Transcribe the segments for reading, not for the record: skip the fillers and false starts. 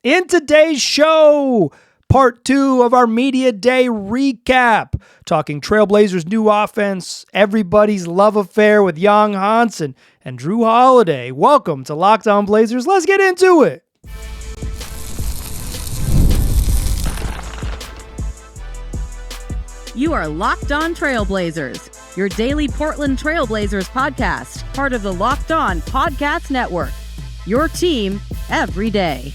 In today's show, part 2 of our Media Day recap, talking Trailblazers' new offense, everybody's love affair with Yang Hansen and Jrue Holiday. Welcome to Locked On Blazers. Let's get into it. You are Locked On Trailblazers, your daily Portland Trailblazers podcast, part of the Locked On Podcast Network. Your team every day.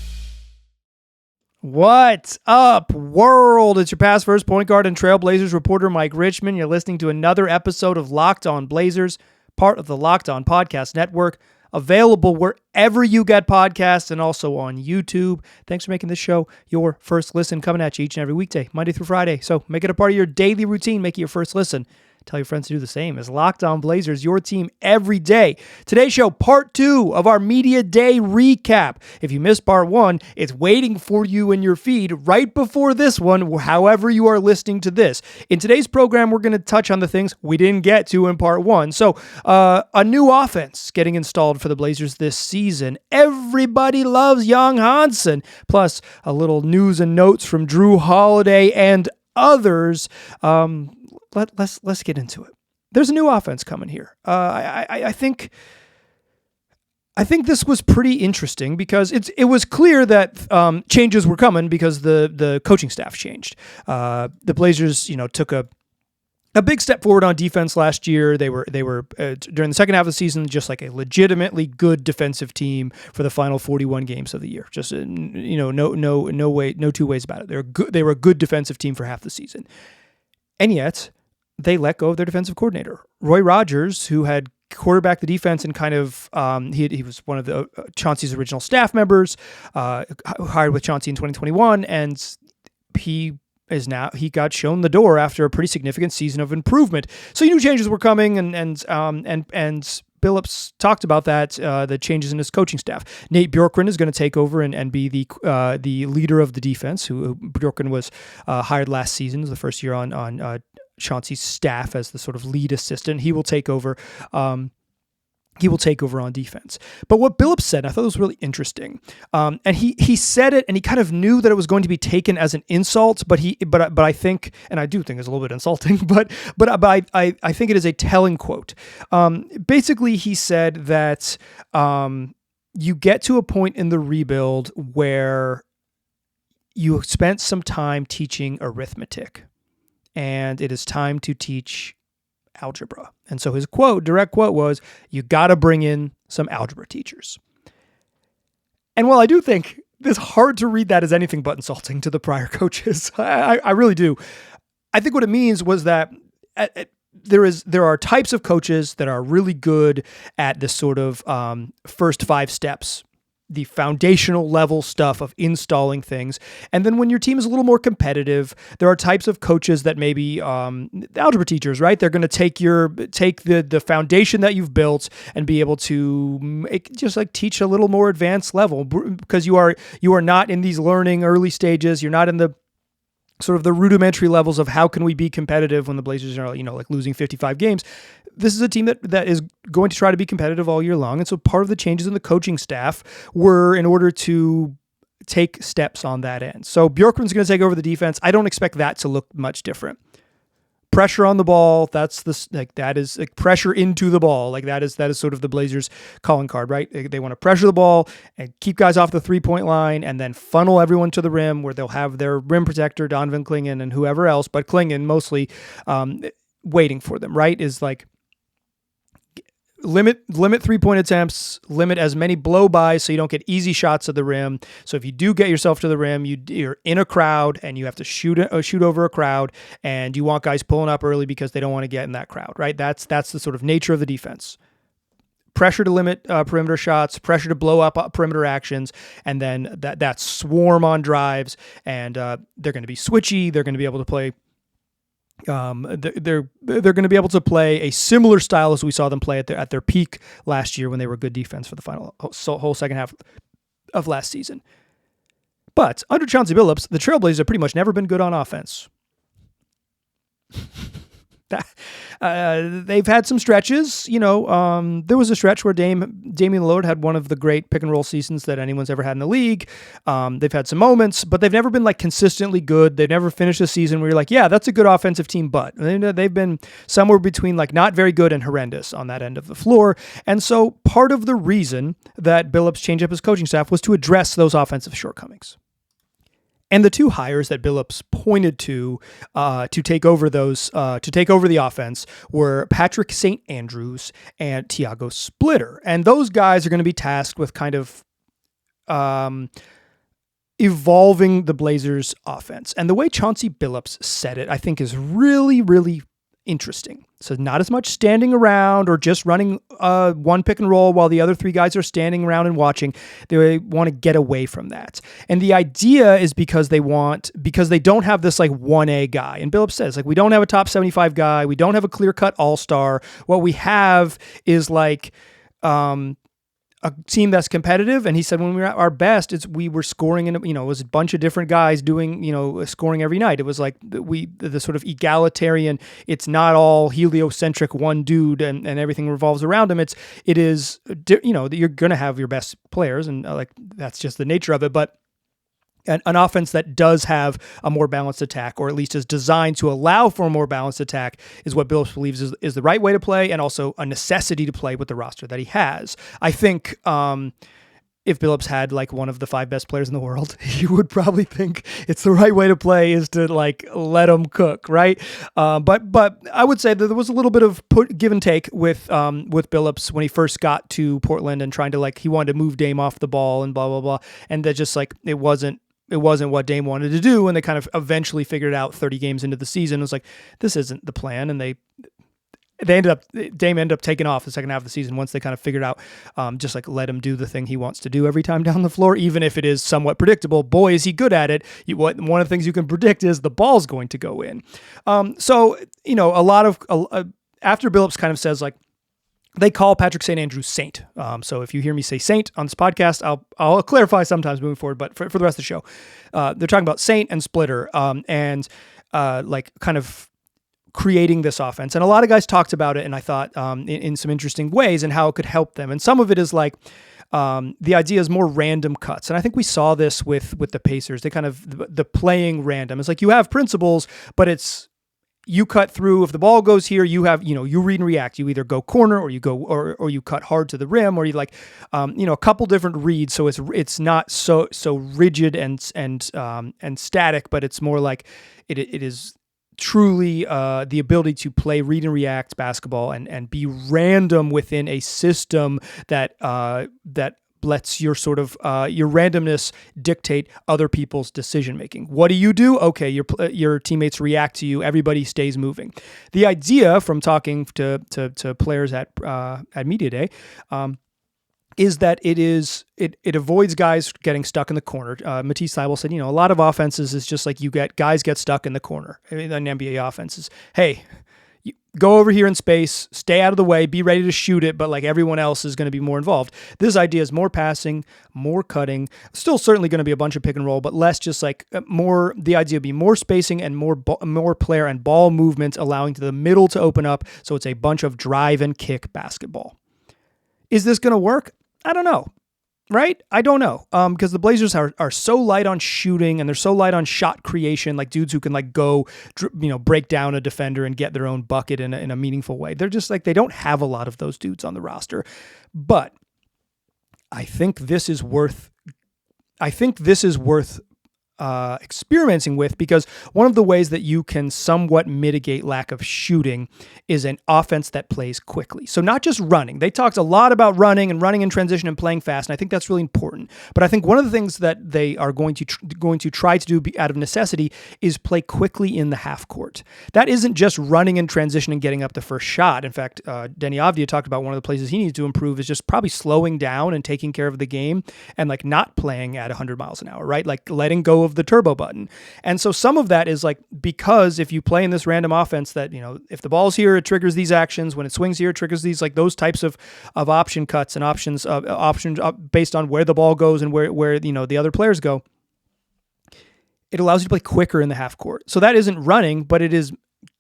What's up, world? It's your past first point guard and Trailblazers reporter, Mike Richmond. You're listening to another episode of Locked On Blazers, part of the Locked On Podcast Network, available wherever you get podcasts and also on YouTube. Thanks for making this show your first listen, coming at you each and every weekday, Monday through Friday. So make it a part of your daily routine. Make it your first listen. Tell your friends to do the same. As Locked On Blazers, your team every day. Today's show, part 2 of our Media Day recap. If you missed part 1, it's waiting for you in your feed right before this one, however you are listening to this. In today's program, we're going to touch on the things we didn't get to in part 1. So, a new offense getting installed for the Blazers this season. Everybody loves Yang Hansen. Plus, a little news and notes from Jrue Holiday and others. Let's get into it. There's a new offense coming here. I think this was pretty interesting because it was clear that changes were coming because the coaching staff changed. The Blazers, took a big step forward on defense last year. They were during the second half of the season just like a legitimately good defensive team for the final 41 games of the year. Just no two ways about it. They were a good defensive team for half the season, and yet they let go of their defensive coordinator, Roy Rogers, who had quarterbacked the defense and kind of he was one of the Chauncey's original staff members, hired with Chauncey in 2021, and he got shown the door after a pretty significant season of improvement. So he knew changes were coming, and Billups talked about that, the changes in his coaching staff. Nate Bjorkgren is going to take over and be the leader of the defense. Who Bjorkgren was hired last season, was the first year on Chauncey's staff as the sort of lead assistant. He will take over. He will take over on defense. But what Billups said, I thought was really interesting. And he said it, and he kind of knew that it was going to be taken as an insult. But I think, and I do think it's a little bit insulting. But I think it is a telling quote. Basically, he said that you get to a point in the rebuild where you spent some time teaching arithmetic, and it is time to teach algebra. And so his direct quote was, you got to bring in some algebra teachers. And while I do think it's hard to read that as anything but insulting to the prior coaches, I really do. I think what it means was that there are types of coaches that are really good at this sort of first 5 steps, the foundational level stuff of installing things. And then when your team is a little more competitive, there are types of coaches that maybe algebra teachers, right? They're going to take the foundation that you've built and be able to teach a little more advanced level, because you are not in these learning early stages. You're not in the sort of the rudimentary levels of how can we be competitive when the Blazers are, like losing 55 games. This is a team that is going to try to be competitive all year long. And so part of the changes in the coaching staff were in order to take steps on that end. So Bjorkgren's going to take over the defense. I don't expect that to look much different. Pressure on the ball, that is pressure into the ball. That is sort of the Blazers' calling card, right? They want to pressure the ball and keep guys off the 3-point line and then funnel everyone to the rim, where they'll have their rim protector, Donovan Clingan, and whoever else, but Clingan mostly waiting for them, right? Is like limit 3-point attempts, limit as many blow-bys so you don't get easy shots at the rim. So if you do get yourself to the rim, you're in a crowd and you have to shoot over a crowd, and you want guys pulling up early because they don't want to get in that crowd, right? That's the sort of nature of the defense. Pressure to limit perimeter shots, pressure to blow up perimeter actions, and then that swarm on drives, and they're going to be switchy. They're going to be able to play they're going to be able to play a similar style as we saw them play at their peak last year when they were good defense for the whole second half of last season. But under Chauncey Billups, the Trailblazers have pretty much never been good on offense. they've had some stretches. There was a stretch where Damian Lillard had one of the great pick and roll seasons that anyone's ever had in the league. They've had some moments, but they've never been like consistently good. They've never finished a season where you're like, yeah, that's a good offensive team, but they've been somewhere between like not very good and horrendous on that end of the floor. And so part of the reason that Billups changed up his coaching staff was to address those offensive shortcomings. And the two hires that Billups pointed to take over the offense were Patrick St. Andrews and Tiago Splitter. And those guys are going to be tasked with kind of evolving the Blazers offense. And the way Chauncey Billups said it, I think is really, really interesting. So not as much standing around or just running one pick and roll while the other three guys are standing around and watching. They want to get away from that. And the idea is because they don't have this like 1A guy. And Billups says, like, we don't have a top 75 guy. We don't have a clear-cut all-star. What we have is like a team that's competitive. And he said when we were at our best, we were scoring in, it was a bunch of different guys doing, scoring every night. It was like the sort of egalitarian, it's not all heliocentric one dude and everything revolves around him. It is, you're going to have your best players and like, that's just the nature of it. But an offense that does have a more balanced attack, or at least is designed to allow for a more balanced attack, is what Billups believes is the right way to play, and also a necessity to play with the roster that he has. I think if Billups had like one of the 5 best players in the world, you would probably think it's the right way to play is to like let them cook, right? But I would say that there was a little bit of give and take with Billups when he first got to Portland and trying to he wanted to move Dame off the ball and blah blah blah, and that just like it wasn't what Dame wanted to do, and they kind of eventually figured out 30 games into the season. It was like, this isn't the plan, and Dame ended up taking off the second half of the season once they kind of figured out, just like let him do the thing he wants to do every time down the floor, even if it is somewhat predictable. Boy, is he good at it. One of the things you can predict is the ball's going to go in. So a lot of after Billups kind of says like, they call Patrick St. Andrews Saint. So if you hear me say Saint on this podcast, I'll clarify sometimes moving forward, but for the rest of the show, they're talking about Saint and Splitter, and like kind of creating this offense. And a lot of guys talked about it, and I thought in some interesting ways and how it could help them. And some of it is like, the idea is more random cuts. And I think we saw this with the Pacers. They kind of, the playing random. It's like you have principles, but it's, you cut through. If the ball goes here, you have, you read and react. You either go corner or you go, or you cut hard to the rim, or you like, a couple different reads. So it's not so rigid and static, but it's more like it is truly the ability to play read and react basketball and be random within a system that lets your sort of your randomness dictate other people's decision making. What do? Okay, your teammates react to you. Everybody stays moving. The idea from talking to players at Media Day is that it avoids guys getting stuck in the corner. Matisse Thybulle said, a lot of offenses is just like guys get stuck in the corner. In NBA offenses, hey, go over here in space, stay out of the way, be ready to shoot it, but like everyone else is going to be more involved. This idea is more passing, more cutting, still certainly going to be a bunch of pick and roll, but less just like more, the idea would be more spacing and more player and ball movements, allowing to the middle to open up. So it's a bunch of drive and kick basketball. Is this going to work? I don't know. Right? I don't know. Because the Blazers are so light on shooting and they're so light on shot creation, like dudes who can like go, break down a defender and get their own bucket in a meaningful way. They're just like, they don't have a lot of those dudes on the roster. But I think this is worth experimenting with, because one of the ways that you can somewhat mitigate lack of shooting is an offense that plays quickly. So not just running. They talked a lot about running in transition and playing fast, and I think that's really important. But I think one of the things that they are going to try to do out of necessity is play quickly in the half court. That isn't just running in transition and getting up the first shot. In fact, Denny Avdia talked about one of the places he needs to improve is just probably slowing down and taking care of the game and like not playing at 100 miles an hour, right? Like letting go of the turbo button. And so some of that is like, because if you play in this random offense that, if the ball's here, it triggers these actions. When it swings here, it triggers these, like those types of option cuts and options based on where the ball goes and where the other players go. It allows you to play quicker in the half court. So that isn't running, but it is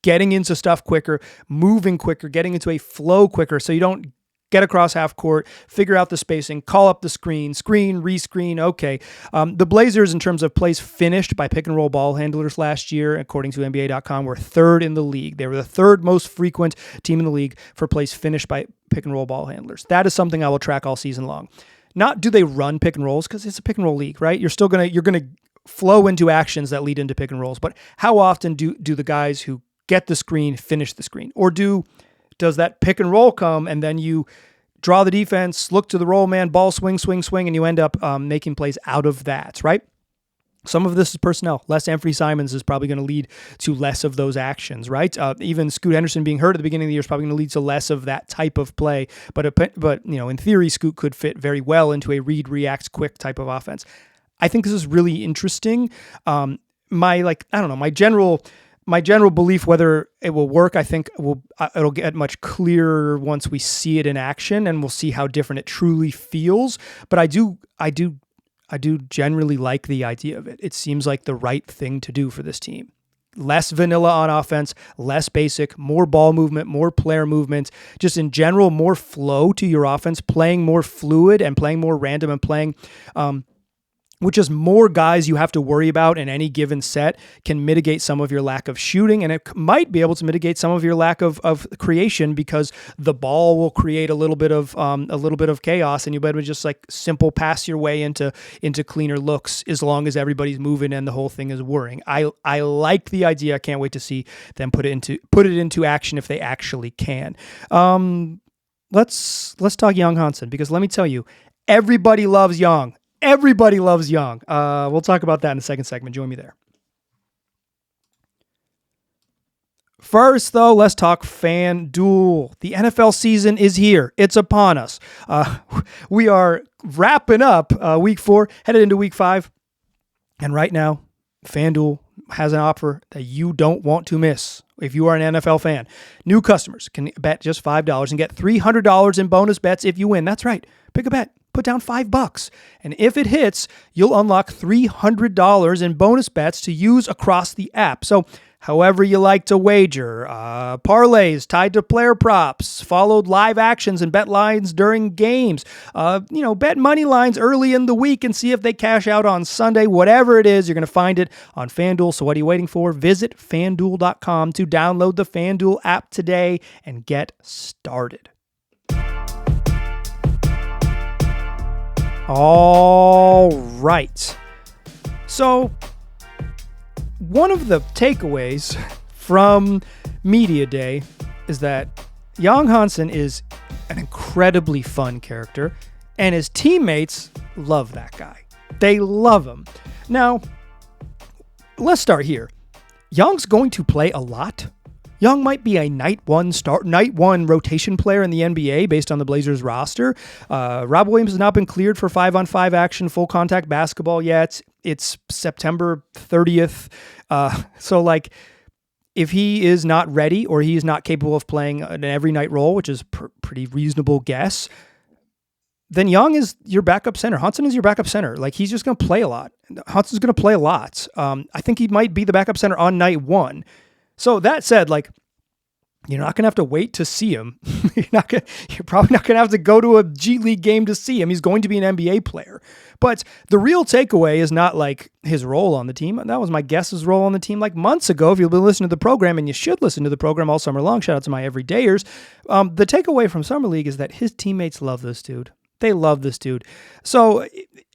getting into stuff quicker, moving quicker, getting into a flow quicker so you don't get across half court, figure out the spacing, call up the screen, rescreen. Okay. The Blazers, in terms of plays finished by pick and roll ball handlers last year, according to NBA.com, were third in the league. They were the third most frequent team in the league for plays finished by pick and roll ball handlers. That is something I will track all season long. Not do they run pick and rolls, because it's a pick and roll league, right? You're going to flow into actions that lead into pick and rolls. But how often do the guys who get the screen finish the screen? Or does that pick and roll come and then you draw the defense, look to the roll man, ball swing, and you end up making plays out of that, right? Some of this is personnel. Less Anthony Simons is probably going to lead to less of those actions, right? Even Scoot Henderson being hurt at the beginning of the year is probably going to lead to less of that type of play. But in theory, Scoot could fit very well into a read, react, quick type of offense. I think this is really interesting. My general belief whether it will work, I think it'll get much clearer once we see it in action, and we'll see how different it truly feels. But I do generally like the idea of it. It seems like the right thing to do for this team. Less vanilla on offense, less basic, more ball movement, more player movement, just in general, more flow to your offense, playing more fluid and playing more random and playing which is more guys you have to worry about in any given set can mitigate some of your lack of shooting, and it might be able to mitigate some of your lack of creation, because the ball will create a little bit of chaos, and you better just like simple pass your way into cleaner looks as long as everybody's moving and the whole thing is whirring. I like the idea. I can't wait to see them put it into action if they actually can. Let's talk Yang Hansen, because let me tell you, everybody loves Yang. Everybody loves Yang. We'll talk about that in the second segment. Join me there. First, though, let's talk FanDuel. The NFL season is here. It's upon us. We are wrapping up week 4, headed into week 5. And right now, FanDuel has an offer that you don't want to miss. If you are an NFL fan, new customers can bet just $5 and get $300 in bonus bets if you win. That's right. Pick a bet. Put down $5. And if it hits, you'll unlock $300 in bonus bets to use across the app. So however you like to wager, parlays tied to player props, followed live actions and bet lines during games, bet money lines early in the week and see if they cash out on Sunday. Whatever it is, you're going to find it on FanDuel. So what are you waiting for? Visit FanDuel.com to download the FanDuel app today and get started. All right. So one of the takeaways from Media Day is that Yang Hansen is an incredibly fun character, and his teammates love that guy. They love him. Now, let's start here. Yang's going to play a lot. Yang might be a night one rotation player in the NBA based on the Blazers roster. Rob Williams has not been cleared for 5-on-5 action, full contact basketball yet. It's September 30th. So if he is not ready or he is not capable of playing an every night role, which is pretty reasonable guess, then Yang is your backup center. Hansen is your backup center. He's just going to play a lot. Hansen's going to play a lot. I think he might be the backup center on night 1. So that said, you're not going to have to wait to see him. You're probably not going to have to go to a G League game to see him. He's going to be an NBA player. But the real takeaway is not his role on the team. That was my guess, his role on the team months ago. If you've been listening to the program, and you should listen to the program all summer long, shout out to my everydayers. The takeaway from Summer League is that his teammates love this dude. They love this dude. So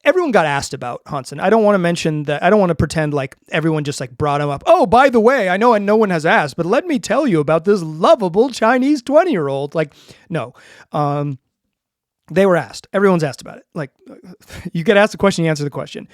everyone got asked about Hansen. I don't want to mention that. I don't want to pretend like everyone just brought him up. Oh, by the way, I know no one has asked, but let me tell you about this lovable Chinese 20-year-old. No. They were asked. Everyone's asked about it. You get asked a question, you answer the question.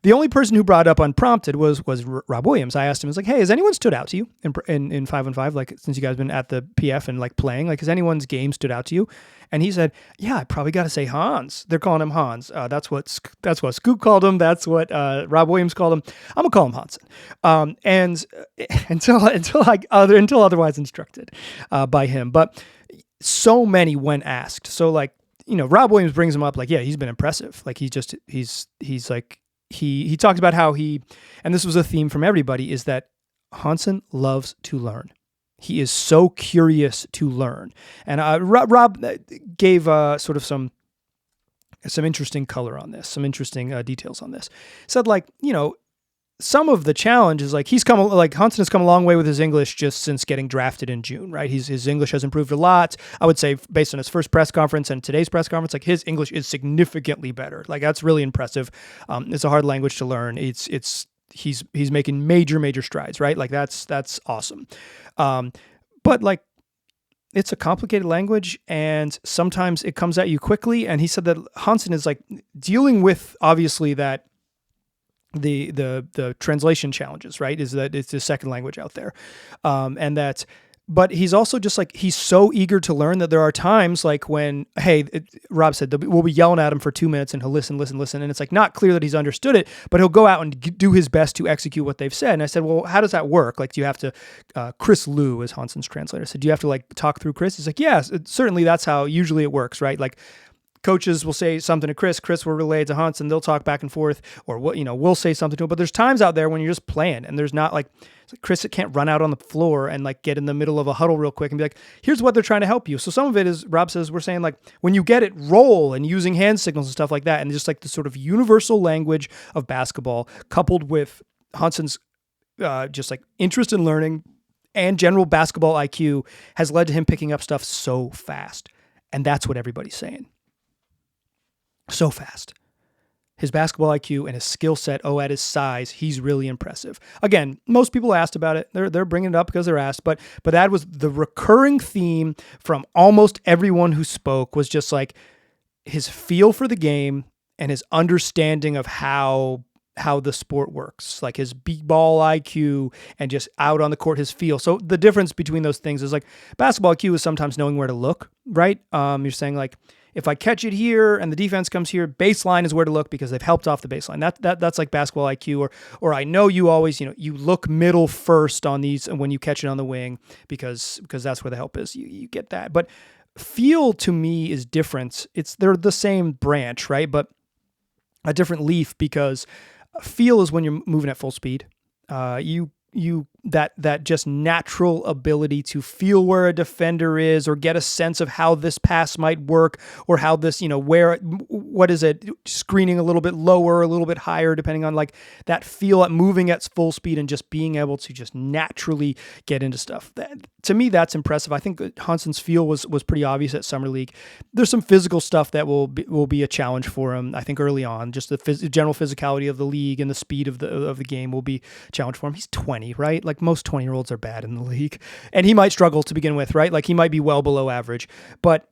The only person who brought it up unprompted was Rob Williams. I asked him, hey, has anyone stood out to you in 5-on-5? Since you guys have been at the PF and playing, has anyone's game stood out to you? And he said, yeah, I probably got to say Hans. They're calling him Hans. That's what Scoot called him. That's what Rob Williams called him. I'm gonna call him Hansen. And until otherwise instructed by him. But so many when asked. So Rob Williams brings him up. Yeah, he's been impressive. He talks about how and this was a theme from everybody, is that Hansen loves to learn. He is so curious to learn. And Rob gave sort of some interesting color on this, some interesting details on this. Said, like, some of the challenge is like Hansen has come a long way with his English just since getting drafted in June, right? His English has improved a lot. I would say based on his first press conference and today's press conference, like his English is significantly better. Like that's really impressive. It's a hard language to learn. He's making major strides, right? Like that's awesome. But like it's a complicated language and sometimes it comes at you quickly. And he said that Hansen is like dealing with obviously that the translation challenges, right? Is that it's a second language out there. But he's also just like, he's so eager to learn that there are times like when, Rob said, we'll be yelling at him for 2 minutes and he'll listen. And it's like not clear that he's understood it, but he'll go out and do his best to execute what they've said. And I said, well, how does that work? Like, do you have to, Chris Liu is Hansen's translator, said, do you have to like talk through Chris? He's like, yes, certainly that's how usually it works, right? Like, coaches will say something to Chris will relay it to Hansen, they'll talk back and forth, or we'll say something to him. But there's times out there when you're just playing and there's not like Chris can't run out on the floor and like get in the middle of a huddle real quick and be like, here's what they're trying to help you. So some of it is, Rob says, we're saying like when you get it, roll and using hand signals and stuff like that. And just like the sort of universal language of basketball coupled with Hansen's just like interest in learning and general basketball IQ has led to him picking up stuff so fast. And that's what everybody's saying. So fast. His basketball IQ and his skill set, at his size, he's really impressive. Again, most people asked about it. They're bringing it up because they're asked, but that was the recurring theme from almost everyone who spoke was just like his feel for the game and his understanding of how the sport works, like his b-ball IQ and just out on the court, his feel. So the difference between those things is like basketball IQ is sometimes knowing where to look, right? You're saying like, if I catch it here and the defense comes here, baseline is where to look because they've helped off the baseline. That's like basketball IQ. Or I know you always, you look middle first on these when you catch it on the wing because that's where the help is. You get that. But feel to me is different. They're the same branch, right? But a different leaf because feel is when you're moving at full speed. That just natural ability to feel where a defender is or get a sense of how this pass might work or how this, what is it, screening a little bit lower, a little bit higher, depending on like that feel at moving at full speed and just being able to just naturally get into stuff. To me, that's impressive. I think Hansen's feel was pretty obvious at Summer League. There's some physical stuff that will be a challenge for him. I think early on, just the general physicality of the league and the speed of the game will be a challenge for him. He's 20, right? Like most 20-year-olds are bad in the league, and he might struggle to begin with, right? Like he might be well below average, but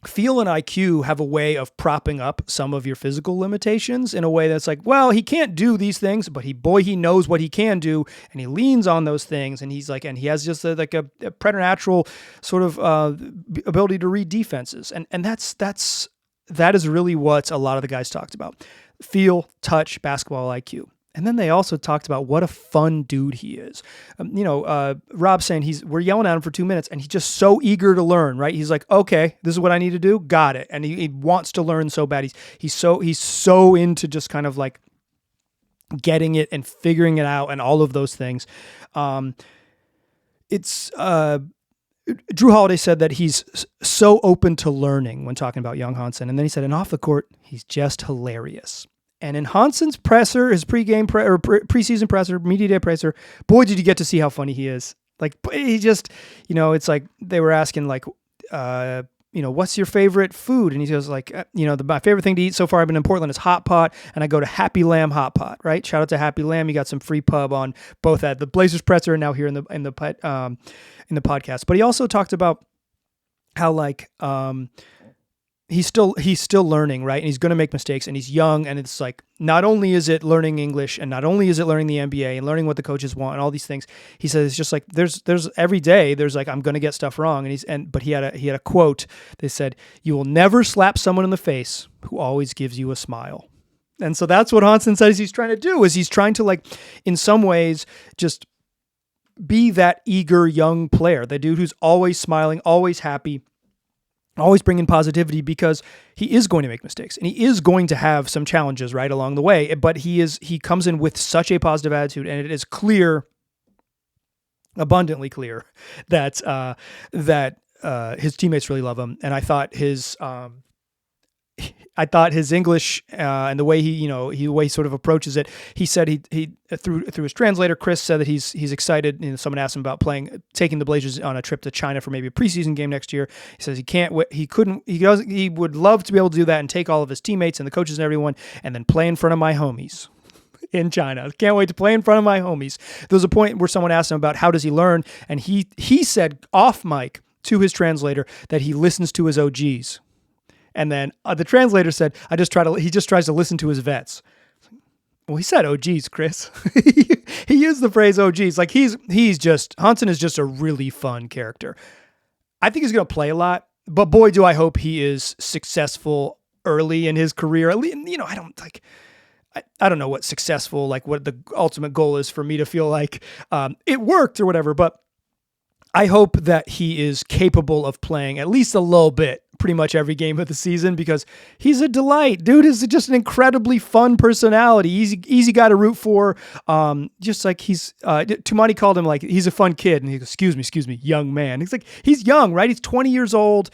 feel and IQ have a way of propping up some of your physical limitations in a way that's like, well, he can't do these things, but he knows what he can do, and he leans on those things, and he's like, and he has just a preternatural sort of ability to read defenses, and that is really what a lot of the guys talked about: feel, touch, basketball IQ. And then they also talked about what a fun dude he is. Rob saying we're yelling at him for 2 minutes and he's just so eager to learn, right? He's like, okay, this is what I need to do. Got it. And he wants to learn so bad. He's so into just kind of like getting it and figuring it out and all of those things. Jrue Holiday said that he's so open to learning when talking about Yang Hansen. And then he said, and off the court, he's just hilarious. And in Hansen's presser, his preseason presser, media day presser, boy, did you get to see how funny he is. Like he just, it's like they were asking like, what's your favorite food? And he goes like, my favorite thing to eat so far I've been in Portland is hot pot, and I go to Happy Lamb Hot Pot, right? Shout out to Happy Lamb. You got some free pub on both at the Blazers presser and now here in the podcast. But he also talked about how like, he's still learning, right? And he's going to make mistakes, and he's young, and it's like, not only is it learning English, and not only is it learning the NBA and learning what the coaches want and all these things. He says it's just like there's every day there's like, I'm going to get stuff wrong, but he had a quote. They said, "You will never slap someone in the face who always gives you a smile." And so that's what Hansen says he's trying to do, is he's trying to like, in some ways, just be that eager young player, the dude who's always smiling, always happy, always bringing positivity, because he is going to make mistakes and he is going to have some challenges right along the way. But he comes in with such a positive attitude, and it is clear abundantly clear that his teammates really love him, and I thought his English and the way the way he sort of approaches it. He said he through his translator Chris said that he's excited. Someone asked him about taking the Blazers on a trip to China for maybe a preseason game next year. He says he would love to be able to do that and take all of his teammates and the coaches and everyone and then play in front of my homies in China. Can't wait to play in front of my homies. There was a point where someone asked him about how does he learn, and he said off mic to his translator that he listens to his OGs. And then the translator said, he just tries to listen to his vets. Well, he said OGs, Chris. He used the phrase OGs. Like Hansen is just a really fun character. I think he's going to play a lot, but boy, do I hope he is successful early in his career. I don't know what successful, like what the ultimate goal is for me to feel like it worked or whatever, but I hope that he is capable of playing at least a little bit pretty much every game of the season, because he's a delight. Dude is just an incredibly fun personality. Easy guy to root for. Just like Tumani called him like he's a fun kid, and he goes, excuse me, young man. He's like, he's young, right? He's 20 years old.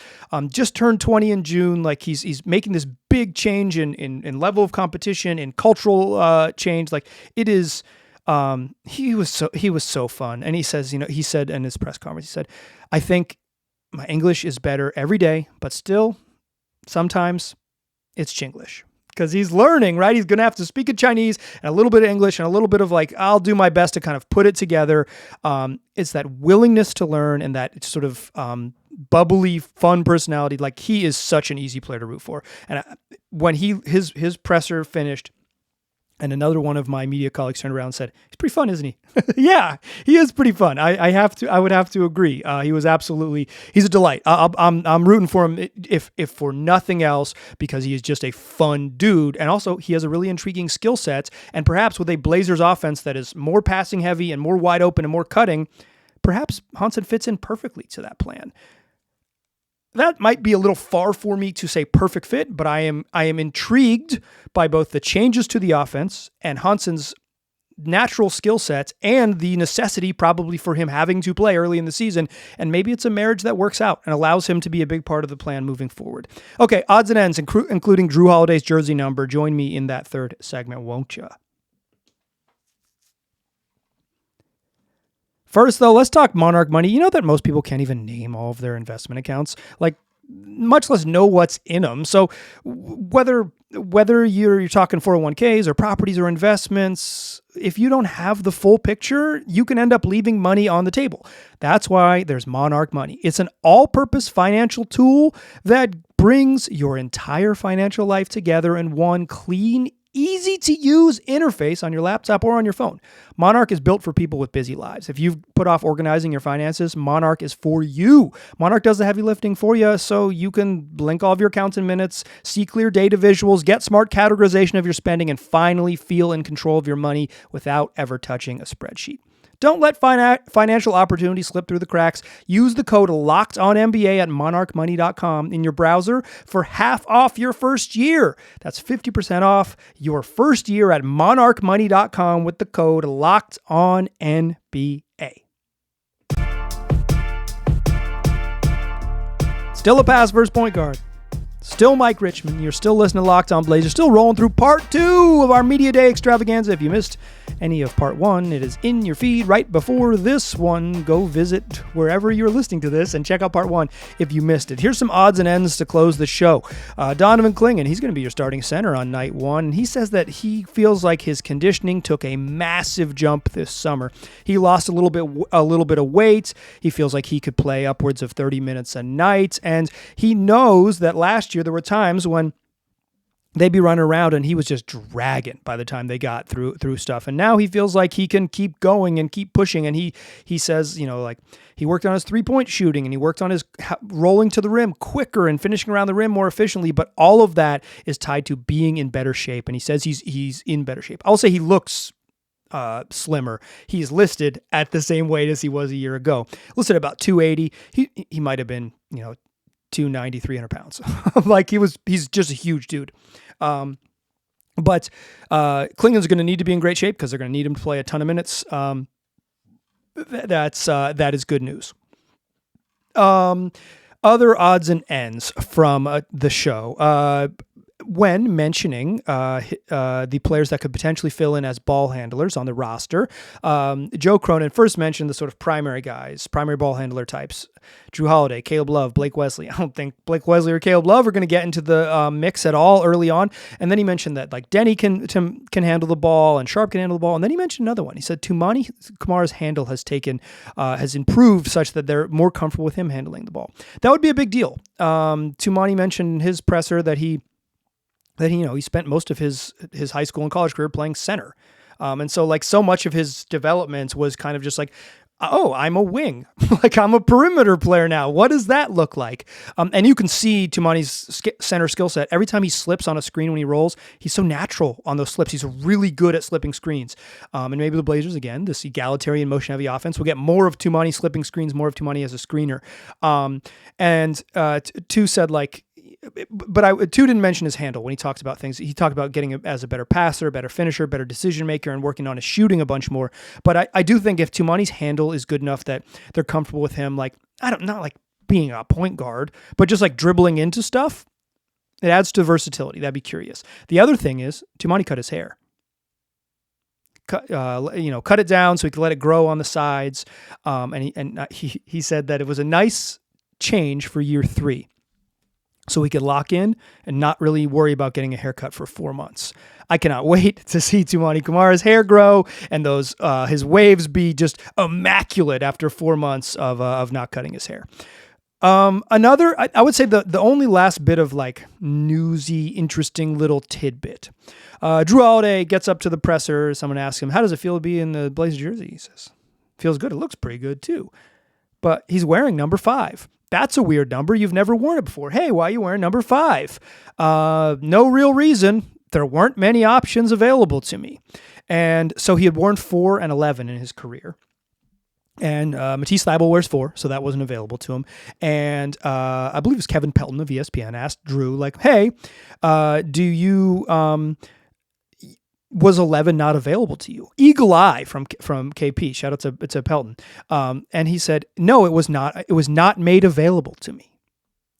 Just turned 20 in June. Like he's making this big change in level of competition, in cultural change. Like it is. He was so fun. And he says, he said in his press conference, he said, I think my English is better every day, but still sometimes it's Chinglish, because he's learning, right? He's going to have to speak in Chinese and a little bit of English and a little bit of like, I'll do my best to kind of put it together. It's that willingness to learn and that sort of, bubbly, fun personality. Like he is such an easy player to root for. And when his presser finished, and another one of my media colleagues turned around and said, he's pretty fun, isn't he? Yeah, he is pretty fun. I would have to agree. He's a delight. I'm rooting for him if for nothing else, because he is just a fun dude. And also he has a really intriguing skill set. And perhaps with a Blazers offense that is more passing heavy and more wide open and more cutting, perhaps Hansen fits in perfectly to that plan. That might be a little far for me to say perfect fit, but I am intrigued by both the changes to the offense and Hansen's natural skill sets and the necessity probably for him having to play early in the season. And maybe it's a marriage that works out and allows him to be a big part of the plan moving forward. Okay, odds and ends, including Jrue Holiday's jersey number. Join me in that third segment, won't you? First, though, let's talk Monarch Money. You know that most people can't even name all of their investment accounts, like much less know what's in them. So whether you're talking 401ks or properties or investments, if you don't have the full picture, you can end up leaving money on the table. That's why there's Monarch Money. It's an all-purpose financial tool that brings your entire financial life together in one clean, easy-to-use interface on your laptop or on your phone. Monarch is built for people with busy lives. If you've put off organizing your finances, Monarch is for you. Monarch does the heavy lifting for you, so you can link all of your accounts in minutes, see clear data visuals, get smart categorization of your spending, and finally feel in control of your money without ever touching a spreadsheet. Don't let financial opportunities slip through the cracks. Use the code LOCKEDONNBA at monarchmoney.com in your browser for half off your first year. That's 50% off your first year at monarchmoney.com with the code LOCKEDONNBA. Still a pass versus point guard. Still Mike Richmond. You're still listening to Locked On Blazers. Still rolling through part 2 of our Media Day extravaganza. If you missed any of part 1, it is in your feed right before this one. Go visit wherever you're listening to this and check out part 1 if you missed it. Here's some odds and ends to close the show. Donovan Clingan, he's going to be your starting center on night 1. He says that he feels like his conditioning took a massive jump this summer. He lost a little bit of weight. He feels like he could play upwards of 30 minutes a night, and he knows that last year there were times when they'd be running around and he was just dragging by the time they got through stuff. And now he feels like he can keep going and keep pushing. And he says, like he worked on his 3-point shooting and he worked on his rolling to the rim quicker and finishing around the rim more efficiently. But all of that is tied to being in better shape. And he says he's in better shape. I'll say he looks slimmer. He's listed at the same weight as he was a year ago. Listed about 280. He might have been, 290, 300 pounds. Like he's just a huge dude. But Clingan's going to need to be in great shape because they're going to need him to play a ton of minutes. that is good news. Other odds and ends from the show. When mentioning the players that could potentially fill in as ball handlers on the roster, Joe Cronin first mentioned the sort of primary guys, primary ball handler types: Jrue Holiday, Caleb Love, Blake Wesley. I don't think Blake Wesley or Caleb Love are going to get into the mix at all early on. And then he mentioned that like Denny can handle the ball and Sharp can handle the ball. And then he mentioned another one. He said Tumani Kamara's handle has improved such that they're more comfortable with him handling the ball. That would be a big deal. Tumani mentioned in his presser that he spent most of his high school and college career playing center. And so like so much of his development was kind of just like, oh, I'm a wing. Like I'm a perimeter player now. What does that look like? And you can see Tumani's center skill set. Every time he slips on a screen when he rolls, he's so natural on those slips. He's really good at slipping screens. And maybe the Blazers, again, this egalitarian motion heavy offense, will get more of Tumani slipping screens, more of Tumani as a screener. Tu said like, but Tu didn't mention his handle when he talked about things. He talked about getting as a better passer, better finisher, better decision maker, and working on his shooting a bunch more. But I do think if Tumani's handle is good enough that they're comfortable with him, like not like being a point guard, but just like dribbling into stuff, it adds to versatility. That'd be curious. The other thing is Tumani cut his hair. Cut it down so he could let it grow on the sides. And he said that it was a nice change for year 3. So he could lock in and not really worry about getting a haircut for 4 months. I cannot wait to see Tumani Kamara's hair grow and those his waves be just immaculate after 4 months of not cutting his hair. I would say the only last bit of like newsy, interesting little tidbit. Jrue Holiday gets up to the presser. Someone asks him, how does it feel to be in the Blazers jersey? He says, feels good. It looks pretty good too. But he's wearing number 5. That's a weird number. You've never worn it before. Hey, why are you wearing number 5? No real reason. There weren't many options available to me. And so he had worn 4 and 11 in his career. And Matisse Thybulle wears 4, so that wasn't available to him. And I believe it was Kevin Pelton of ESPN asked Jrue, like, hey, do you... was 11 not available to you? Eagle Eye from KP. Shout out to Pelton. And he said, no, it was not. It was not made available to me.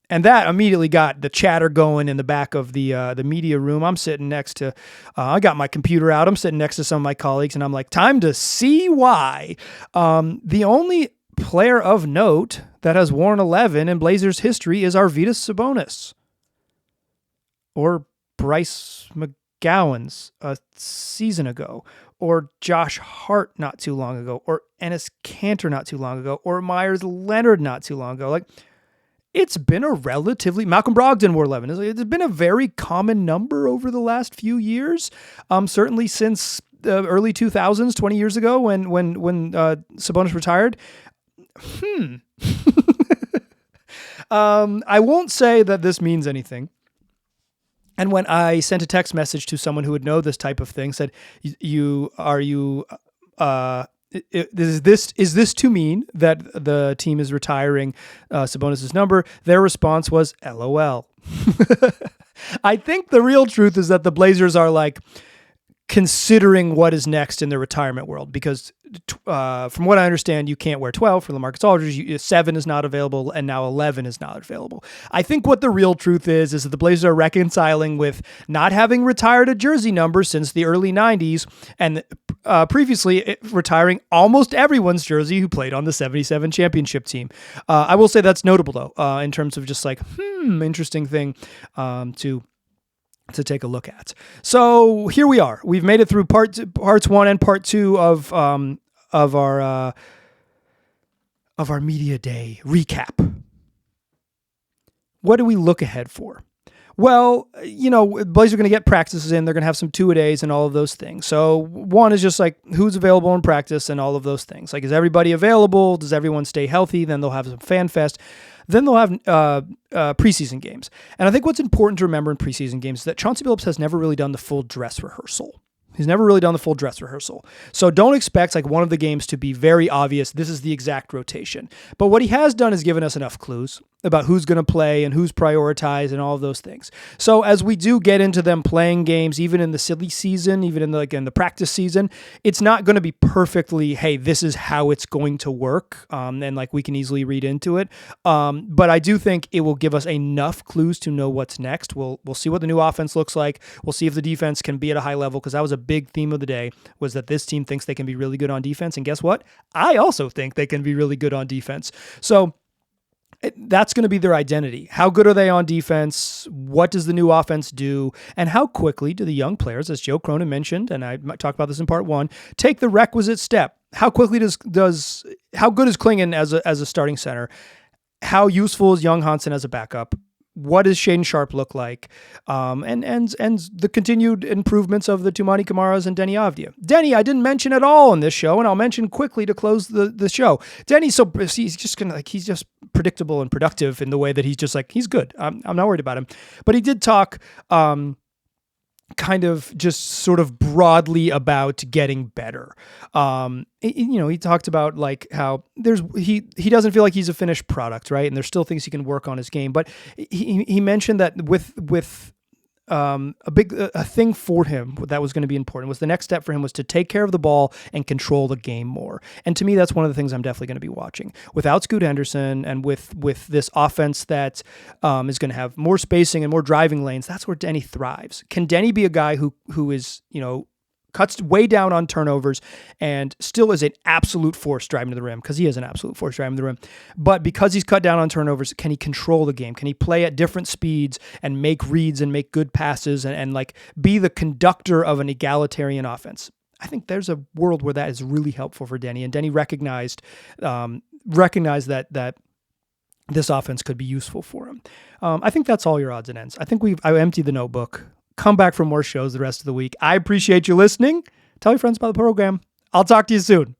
And that immediately got the chatter going in the back of the media room. I'm sitting next to, I got my computer out. I'm sitting next to some of my colleagues and I'm like, time to see why. The only player of note that has worn 11 in Blazers history is Arvydas Sabonis. Or Bryce McGowan's a season ago, or Josh Hart not too long ago, or Enes Kanter not too long ago, or Myers Leonard not too long ago. Like, it's been a relatively... Malcolm Brogdon wore 11. It's been a very common number over the last few years, certainly since the early 2000s, 20 years ago when Sabonis retired. I won't say that this means anything. And when I sent a text message to someone who would know this type of thing, said, is this to mean that the team is retiring Sabonis' number? Their response was, LOL. I think the real truth is that the Blazers are like considering what is next in the retirement world, because from what I understand, you can't wear 12 for LaMarcus Aldridge. 7 is not available, and now 11 is not available. I think what the real truth is that the Blazers are reconciling with not having retired a jersey number since the early 90s, and previously retiring almost everyone's jersey who played on the 77 championship team. I will say that's notable, though, in terms of just like, interesting thing to take a look at. So here we are. We've made it through parts 1 and part 2 of our media day recap. What do we look ahead for? Well, Blazers are going to get practices in. They're going to have some 2-a-days and all of those things. So one is just like who's available in practice and all of those things. Like, is everybody available? Does everyone stay healthy? Then they'll have some fan fest. Then they'll have preseason games. And I think what's important to remember in preseason games is that Chauncey Billups has never really done the full dress rehearsal. He's never really done the full dress rehearsal. So don't expect like one of the games to be very obvious. This is the exact rotation. But what he has done is given us enough clues. about who's going to play and who's prioritized and all of those things. So as we do get into them playing games, even in the silly season, even in the practice season, it's not going to be perfectly, hey, this is how it's going to work. And like we can easily read into it. But I do think it will give us enough clues to know what's next. We'll see what the new offense looks like. We'll see if the defense can be at a high level, because that was a big theme of the day, was that this team thinks they can be really good on defense. And guess what? I also think they can be really good on defense. So that's going to be their identity. How good are they on defense? What does the new offense do? And how quickly do the young players, as Joe Cronin mentioned, and I talked about this in part 1, take the requisite step? How quickly how good is Klingon as a starting center? How useful is Yang Hansen as a backup? What does Shaden Sharp look like? And the continued improvements of the Tumani Kamaras and Denny Avdia. Denny, I didn't mention at all in this show, and I'll mention quickly to close the show. Denny, so he's just predictable and productive in the way that he's just like, he's good. I'm not worried about him. But he did talk kind of just sort of broadly about getting better. He talked about like how he doesn't feel like he's a finished product, right? And there's still things he can work on his game. But he mentioned that with a thing for him that was going to be important was the next step for him was to take care of the ball and control the game more. And to me, that's one of the things I'm definitely going to be watching. Without Scoot Henderson and with this offense that is going to have more spacing and more driving lanes, that's where Denny thrives. Can Denny be a guy who is, cuts way down on turnovers and still is an absolute force driving to the rim, because he is an absolute force driving to the rim. But because he's cut down on turnovers, can he control the game? Can he play at different speeds and make reads and make good passes and like be the conductor of an egalitarian offense? I think there's a world where that is really helpful for Denny, and Denny recognized that this offense could be useful for him. I think that's all your odds and ends. I think I emptied the notebook. Come back for more shows the rest of the week. I appreciate you listening. Tell your friends about the program. I'll talk to you soon.